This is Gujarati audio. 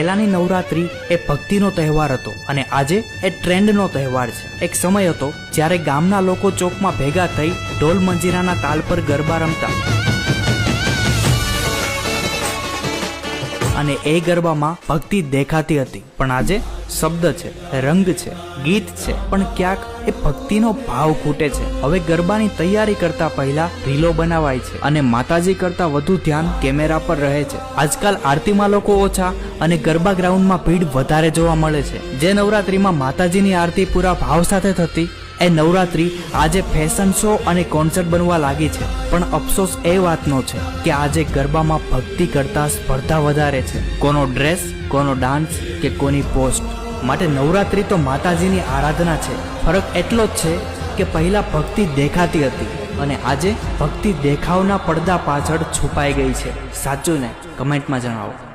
પહેલાની નવરાત્રી એ ભક્તિનો તહેવાર હતો અને આજે એ ટ્રેન્ડનો તહેવાર છે। એક સમય હતો જ્યારે ગામના લોકો ચોકમાં ભેગા થઈ ઢોલ મંજીરાના તાલ પર ગરબા રમતા અને એ ગરબામાં ભક્તિ દેખાતી હતી। પણ આજે શબ્દ છે, રંગ છે, ગીત છે, પણ ક્યાંક એ ભક્તિનો ભાવ ખૂટે છે। હવે ગરબાની તૈયારી કરતા પહેલા રીલો બનાવાય છે અને માતાજી કરતા વધુ ધ્યાન કેમેરા પર રહે છે। આજકાલ આરતીમાં લોકો ઓછા અને ગરબા ગ્રાઉન્ડમાં ભીડ વધારે જોવા મળે છે। જે નવરાત્રીમાં માતાજીની આરતી પૂરા ભાવ સાથે થતી એ નવરાત્રી આજે ફેશન શો અને કોન્સર્ટ બનવા લાગી છે। પણ અફસોસ એ વાતનો છે કે આજે ગરબામાં ભક્તિ કરતા સ્પર્ધા વધારે છે, કોનો ડ્રેસ, કોનો ડાન્સ કે કોની પોસ્ટ। માટે નવરાત્રી તો માતાજીની આરાધના છે। ફરક એટલો જ છે કે પહેલા ભક્તિ દેખાતી હતી અને આજે ભક્તિ દેખાવના પડદા પાછળ છુપાઈ ગઈ છે। સાચું ને? કમેન્ટમાં જણાવો।